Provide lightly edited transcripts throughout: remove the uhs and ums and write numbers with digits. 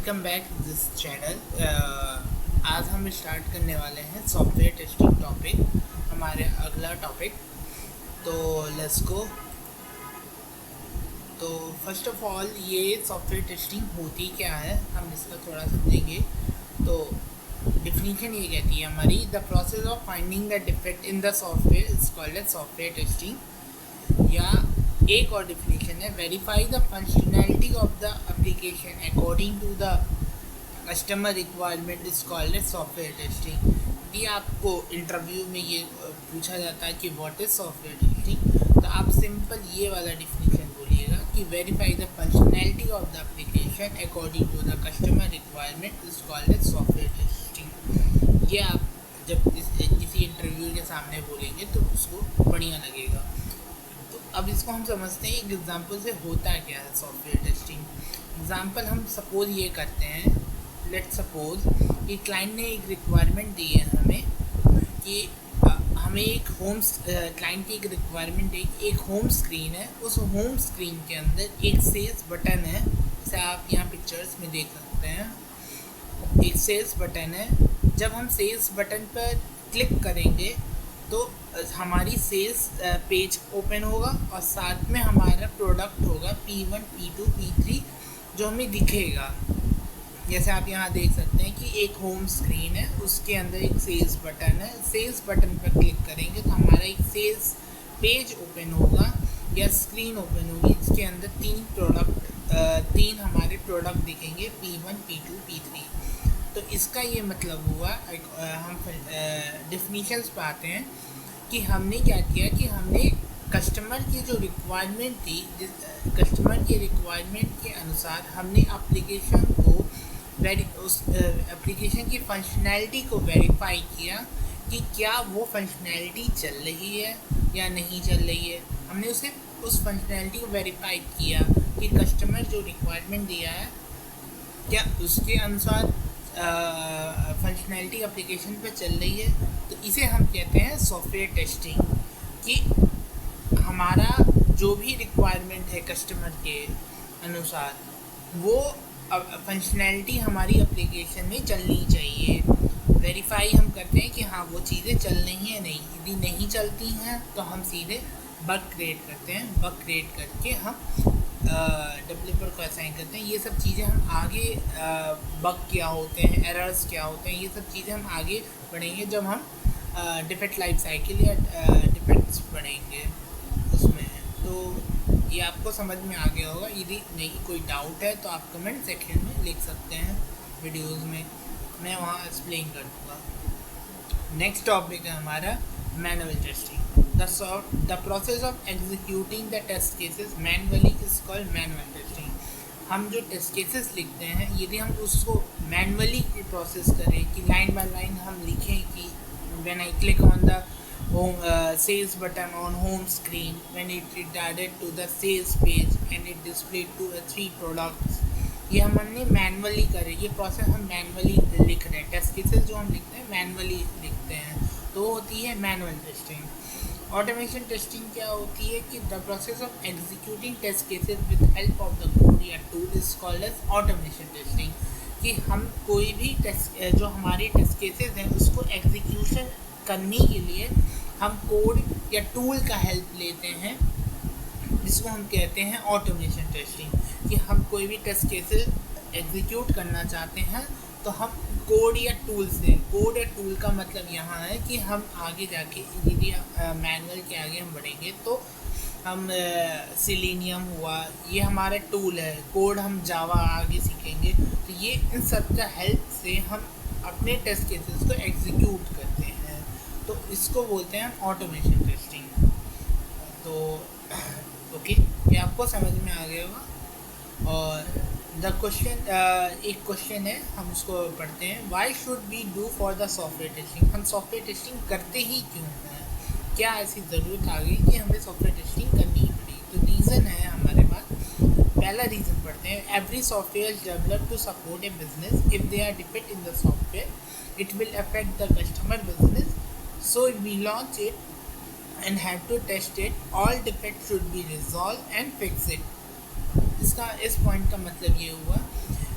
Welcome back this channel. आज हम start करने वाले हैं सॉफ्टवेयर टेस्टिंग टॉपिक, हमारे अगला टॉपिक। तो लेट्स गो। तो फर्स्ट ऑफ ऑल ये सॉफ्टवेयर टेस्टिंग होती क्या है, हम इसका थोड़ा समझेंगे। तो डिफिनीशन ये कहती है हमारी, the process of finding the defect in the software is called as software testing. या एक और डिफिनीशन है, verify the functionality of the application according to the customer requirement is called as software testing. यदि आपको interview में ये पूछा जाता है कि व्हाट इज सॉफ्टवेयर टेस्टिंग, तो आप सिंपल ये वाला डिफिनीशन बोलिएगा कि verify the functionality of the application according to the customer requirement is called as software testing. ये आप जब किसी इंटरव्यू के सामने बोलेंगे तो उसको बढ़िया लगेगा। अब इसको हम समझते हैं एक एग्जांपल से होता क्या है सॉफ्टवेयर टेस्टिंग। एग्जांपल हम सपोज ये करते हैं, लेट्स सपोज कि क्लाइंट ने एक रिक्वायरमेंट दी है हमें कि हमें एक क्लाइंट की एक रिक्वायरमेंट है, एक होम स्क्रीन है, उस होम स्क्रीन के अंदर एक सेल्स बटन है, जैसे आप यहाँ पिक्चर्स में देख सकते हैं, एक सेल्स बटन है। जब हम सेल्स बटन पर क्लिक करेंगे तो हमारी सेल्स पेज ओपन होगा और साथ में हमारा प्रोडक्ट होगा P1, P2, P3 जो हमें दिखेगा। जैसे आप यहाँ देख सकते हैं कि एक होम स्क्रीन है, उसके अंदर एक सेल्स बटन है। सेल्स बटन पर क्लिक करेंगे तो हमारा एक सेल्स पेज ओपन होगा या स्क्रीन ओपन होगी, जिसके अंदर तीन हमारे प्रोडक्ट दिखेंगे P1, P2, P3। तो इसका ये मतलब हुआ, हम डिफिनीशंस पे आते हैं कि हमने क्या किया कि हमने कस्टमर की जो रिक्वायरमेंट थी, कस्टमर की रिक्वायरमेंट के अनुसार हमने एप्लीकेशन को उस एप्लीकेशन की फंक्शनैलिटी को वेरीफाई किया कि क्या वो फंक्शनैलिटी चल रही है या नहीं चल रही है। हमने उस फंक्शनैलिटी को वेरीफाई किया कि कस्टमर जो रिक्वायरमेंट दिया है क्या उसके अनुसार फंक्शनैलिटी एप्लीकेशन पे चल रही है। तो इसे हम कहते हैं सॉफ्टवेयर टेस्टिंग, कि हमारा जो भी रिक्वायरमेंट है कस्टमर के अनुसार वो फंक्शनैलिटी हमारी एप्लीकेशन में चलनी चाहिए। वेरीफाई हम करते हैं कि हाँ वो चीज़ें चल रही हैं नहीं। यदि नहीं चलती हैं तो हम सीधे बग क्रिएट करते हैं। बग क्रिएट करके हम डेवलपर को असाइन करते हैं। ये सब चीज़ें हम आगे बग क्या होते हैं, एरर्स क्या होते हैं, ये सब चीज़ें हम आगे बढ़ेंगे जब हम डिफेक्ट लाइफ साइकिल या डिफेक्ट्स पढ़ेंगे उसमें। तो ये आपको समझ में आ गया होगा। यदि नहीं कोई डाउट है तो आप कमेंट सेक्शन में लिख सकते हैं, वीडियोज़ में मैं वहाँ एक्सप्लेन कर दूँगा। नेक्स्ट टॉपिक है हमारा manual testing. The process of executing the test cases manually is called manual testing। हम जो टेस्ट केसेस लिखते हैं, यदि हम उसको मैनुअली प्रोसेस करें कि लाइन बाय लाइन हम लिखें कि when I click on the sales button on home screen, when it redirected to the sales page and it displayed 2 or 3 products, ये हमने मैनुअली करे। ये प्रोसेस हम मैनुअली लिख रहे हैं। टेस्ट केसेस जो हम लिखते हैं मैनुअली लिखते हैं, तो होती है मैनुअल टेस्टिंग। ऑटोमेशन टेस्टिंग क्या होती है कि the process of executing test cases with help of the code या tool is called as automation testing. कि हम कोई भी टेस्ट जो हमारे टेस्ट केसेस हैं उसको एग्जीक्यूशन करने के लिए हम कोड या टूल का हेल्प लेते हैं, जिसको हम कहते हैं ऑटोमेशन टेस्टिंग। कि हम कोई भी टेस्ट केसेस एग्जीक्यूट करना चाहते हैं तो हम कोड या टूल से, कोड या टूल का मतलब यहाँ है कि हम आगे जाके यदि मैनुअल के आगे हम बढ़ेंगे तो हम सिलेनियम हुआ, ये हमारा टूल है। कोड हम जावा आगे सीखेंगे, तो ये इन सब का हेल्प से हम अपने टेस्ट केसेस को एग्जीक्यूट करते हैं। तो इसको बोलते हैं ऑटोमेशन टेस्टिंग। तो ओके, ये आपको समझ में आ गया होगा। और द क्वेश्चन, एक क्वेश्चन है, हम उसको पढ़ते हैं। Why should we do for the software testing. हम सॉफ्टवेयर टेस्टिंग करते ही क्यों हैं, क्या ऐसी ज़रूरत आ गई कि हमें सॉफ्टवेयर टेस्टिंग करनी ही पड़ी। तो रीज़न है हमारे पास। पहला रीज़न पढ़ते हैं, every software develop to support a business. If they are defect in the software it will affect the customer business, so we launch it and have to test it. All defect should be resolve and fix it. इसका इस point का मतलब ये हुआ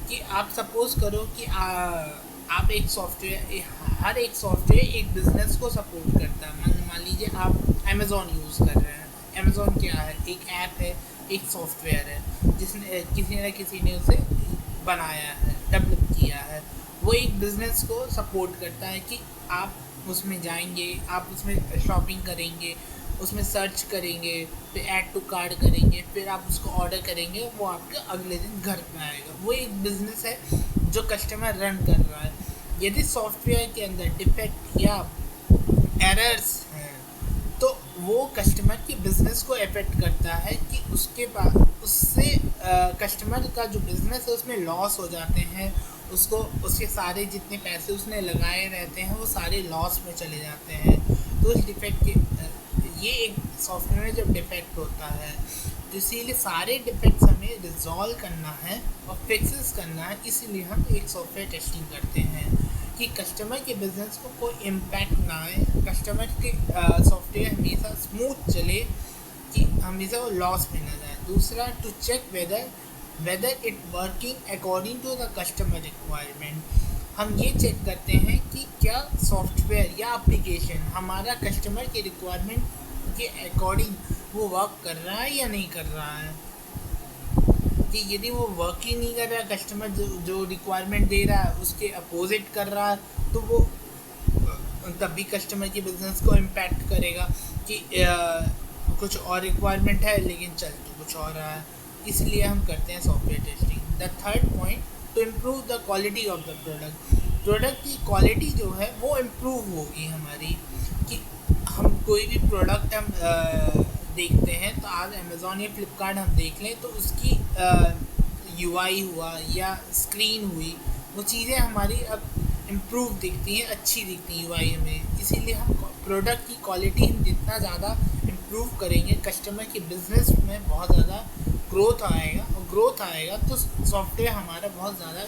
कि आप suppose करो कि आप एक सॉफ्टवेयर, हर एक सॉफ्टवेयर एक बिजनेस को सपोर्ट करता है। मान लीजिए आप अमेज़ॉन यूज़ कर रहे हैं। अमेज़ॉन क्या है? एक ऐप है, एक सॉफ्टवेयर है जिसने किसी ने उसे बनाया है, डेवलप किया है। वो एक बिज़नेस को सपोर्ट करता है कि आप उसमें जाएंगे, आप उसमें शॉपिंग करेंगे, उसमें सर्च करेंगे, फिर ऐड टू कार्ड करेंगे, फिर आप उसको ऑर्डर करेंगे, वो आपके अगले दिन घर पे आएगा। वो एक बिज़नेस है जो कस्टमर रन कर रहा है। यदि सॉफ्टवेयर के अंदर डिफेक्ट या एरर्स हैं तो वो कस्टमर के बिज़नेस को अफेक्ट करता है कि उसके पास उससे कस्टमर का जो बिज़नेस है उसमें लॉस हो जाते हैं। उसको उसके सारे जितने पैसे उसने लगाए रहते हैं वो सारे लॉस में चले जाते हैं। तो उस डिफेक्ट के ये एक सॉफ्टवेयर में जब डिफेक्ट होता है तो इसीलिए सारे डिफेक्ट्स हमें रिजॉल्व करना है और फिक्सेस करना है। इसीलिए हम एक सॉफ्टवेयर टेस्टिंग करते हैं कि कस्टमर के बिजनेस को कोई इम्पैक्ट ना आए, कस्टमर के सॉफ्टवेयर हमेशा स्मूथ चले, कि हमेशा वो लॉस में ना जाए। दूसरा, to check whether it working according to the customer requirement. हम ये चेक करते हैं कि क्या सॉफ्टवेयर या एप्लीकेशन हमारा कस्टमर के रिक्वायरमेंट के अकॉर्डिंग वो वर्क कर रहा है या नहीं कर रहा है। कि यदि वो वर्क ही नहीं कर रहा है, कस्टमर जो रिक्वायरमेंट दे रहा है उसके अपोजिट कर रहा है, तो वो तब भी कस्टमर के बिजनेस को इम्पैक्ट करेगा कि कुछ और रिक्वायरमेंट है लेकिन चल तो कुछ और रहा है। इसलिए हम करते हैं software testing. The third point, to improve the quality of the product की क्वालिटी जो है वो इम्प्रूव होगी हमारी। कि हम कोई भी प्रोडक्ट हम देखते हैं, तो आज अमेज़ॉन या फ्लिपकार्ट हम देख लें तो उसकी यूआई हुआ या स्क्रीन हुई, वो चीज़ें हमारी अब इम्प्रूव दिखती हैं, अच्छी दिखती हैं यूआई हमें। इसीलिए हम प्रोडक्ट की क्वालिटी हम जितना ज़्यादा इम्प्रूव करेंगे, कस्टमर के बिजनेस में बहुत ज़्यादा ग्रोथ आएगा, और ग्रोथ आएगा तो सॉफ्टवेयर हमारा बहुत ज़्यादा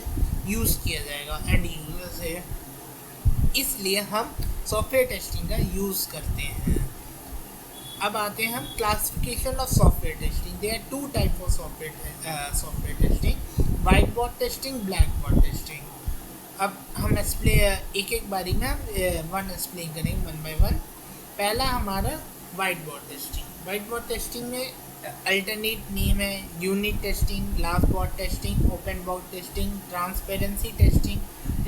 यूज़ किया जाएगा एंड यूजर से। इसलिए हम सॉफ्टवेयर टेस्टिंग का यूज़ करते हैं। अब आते हैं हम classification of software testing. There are two type of software testing, white box testing, black box testing. अब हम एक एक बारी में वन एक्सप्लेन करेंगे वन बाय वन। पहला हमारा white box testing. White box testing में अल्टरनेट नेम है unit testing, last box testing, open box testing, transparency testing,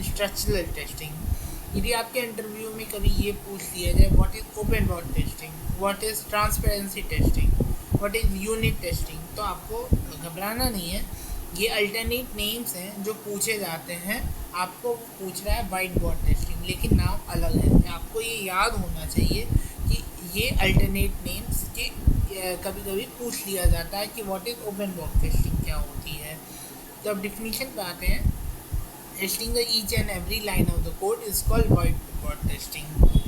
structural testing. यदि आपके इंटरव्यू में कभी ये पूछ लिया जाए what is open box testing, what is transparency testing, what is unit testing, तो आपको घबराना नहीं है। ये अल्टरनेट नेम्स हैं जो पूछे जाते हैं। आपको पूछ रहा है वाइट बॉक्स टेस्टिंग, लेकिन नाम अलग है। आपको ये याद होना चाहिए कि ये अल्टरनेट नेम्स के कभी कभी पूछ लिया जाता है कि what is open box testing क्या होती है। तो अब डिफिनीशन पे आते हैं। Testing the each and every line of the code is called white box testing,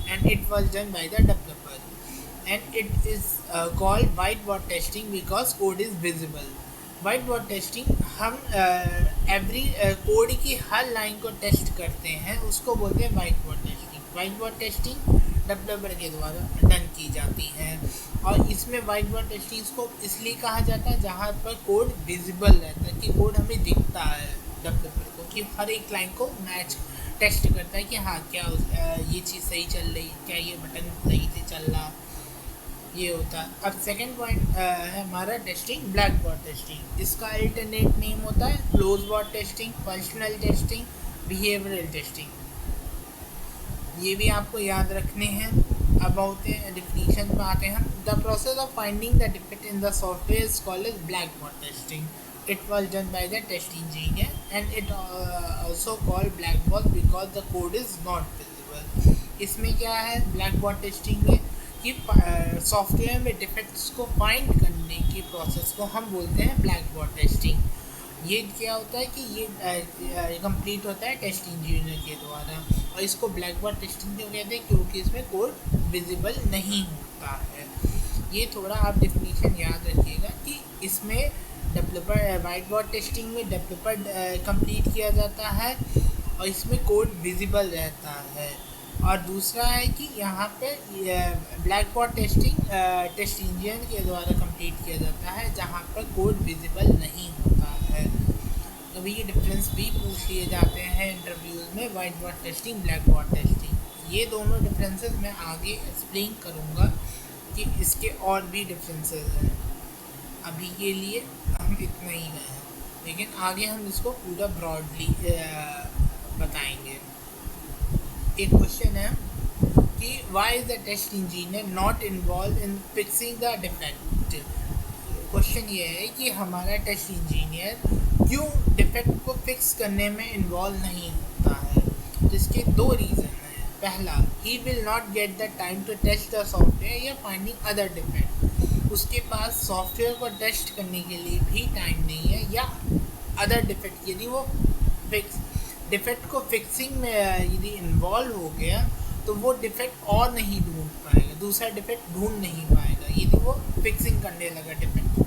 and it was done by the developer. And it is called white box testing because code is visible. White box testing हम every code की हर line को test करते हैं, उसको बोलते हैं white box testing. White box testing developer के द्वारा डन की जाती है, और इसमें वाइट बॉक्स टेस्टिंग को इसलिए कहा जाता है जहाँ पर कोड विजिबल रहता है, कि कोड हमें दिखता है डेवलपर को, कि हर एक लाइन को मैच टेस्ट करता है कि हाँ क्या ये चीज़ सही चल रही, क्या ये बटन सही से चल रहा, ये होता है। अब सेकंड पॉइंट है हमारा टेस्टिंग, ब्लैक बॉक्स टेस्टिंग। इसका अल्टरनेट नेम होता है close box testing, functional testing, behavioural testing. ये भी आपको याद रखने हैं। अब होते हैं डिफिनीशन पे आते हैं। The process of finding the defect in the software is called as black box testing. It was done by the test engineer, and it also called black box because the code is not visible. इसमें क्या है black box testing में, कि software में defects को find करने की process को हम बोलते हैं ब्लैक बॉक्स टेस्टिंग। ये क्या होता है कि ये कंप्लीट होता है टेस्ट इंजीनियर के द्वारा, और इसको ब्लैक बॉक्स टेस्टिंग क्यों कहते हैं, क्योंकि इसमें कोड विजिबल नहीं होता है। ये थोड़ा आप डिफिनीशन याद रखिएगा कि इसमें डेवलपर वाइट बॉक्स टेस्टिंग में डेवलपर कंप्लीट किया जाता है, और इसमें कोड विजिबल रहता है। और दूसरा है कि यहाँ पे black box testing test engineer के द्वारा कंप्लीट किया जाता है, जहाँ पर कोड विजिबल नहीं होता है। तो कभी ये डिफरेंस भी पूछ लिए जाते हैं इंटरव्यूज़ में, white board testing, black board testing. ये दोनों डिफरेंसेस मैं आगे एक्सप्लेन करूँगा कि इसके और भी डिफरेंसेस हैं। अभी के लिए हम इतना ही हैं, लेकिन आगे हम इसको पूरा ब्रॉडली बताएंगे। एक क्वेश्चन है कि why is the test engineer not involve in fixing the defect. Question ये है कि हमारा टेस्ट इंजीनियर क्यों डिफेक्ट को फिक्स करने में इन्वॉल्व नहीं होता है। जिसके दो रीज़न हैं। पहला, he will not get the time to test the software या फाइंडिंग अदर डिफेक्ट। उसके पास सॉफ्टवेयर को टेस्ट करने के लिए भी टाइम नहीं है, या अदर डिफेक्ट यदि वो डिफेक्ट को फिक्सिंग में यदि इन्वॉल्व हो गया तो वो डिफेक्ट और नहीं ढूंढ पाएगा, दूसरा डिफेक्ट ढूंढ नहीं पाएगा यदि वो फिक्सिंग करने लगा डिफेक्ट को।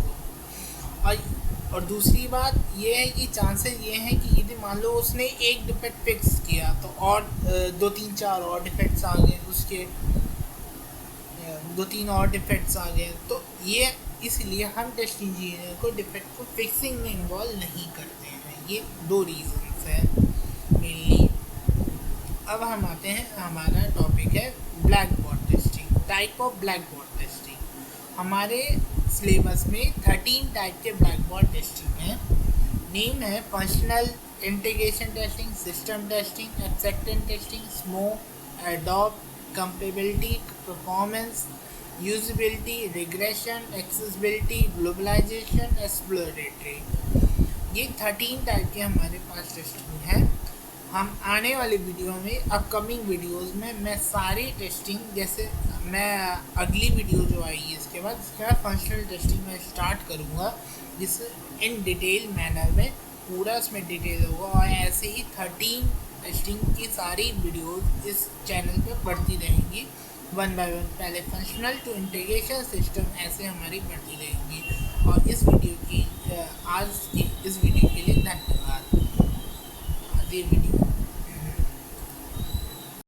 और दूसरी बात ये है कि चांसेस ये हैं कि यदि मान लो उसने एक डिफेक्ट फिक्स किया तो और 2-3-4 और डिफेक्ट्स आ गए, उसके 2-3 और डिफेक्ट्स आ गए। तो ये इसलिए हम टेस्ट इंजीनियर को डिफेक्ट को फिक्सिंग में इन्वॉल्व नहीं करते हैं। ये दो रीजंस हैं मेनली। अब हम आते हैं, हमारा टॉपिक है black board testing, type of black board testing. हमारे सिलेबस में 13 टाइप के ब्लैक बोर्ड टेस्टिंग हैं। नेम है functional integration testing, system testing, acceptance testing, smoke, adopt, compatibility, performance, usability, regression, accessibility, globalization, exploratory. ये 13 type के हमारे पास testing है। हम आने वाले वीडियो में, अपकमिंग वीडियोस में मैं सारी टेस्टिंग, जैसे मैं अगली वीडियो जो आएगी इसके बाद फंक्शनल टेस्टिंग में स्टार्ट करूँगा, जिससे इन डिटेल मैनर में पूरा उसमें डिटेल होगा। और ऐसे ही 13 टेस्टिंग की सारी वीडियोस इस चैनल पे बढ़ती रहेंगी 1 by 1। पहले फंक्शनल टू इंटीग्रेशन सिस्टम, ऐसे हमारी बढ़ती रहेंगी। और इस वीडियो की आज की इस वीडियो के लिए धन्यवाद। ये वीडियो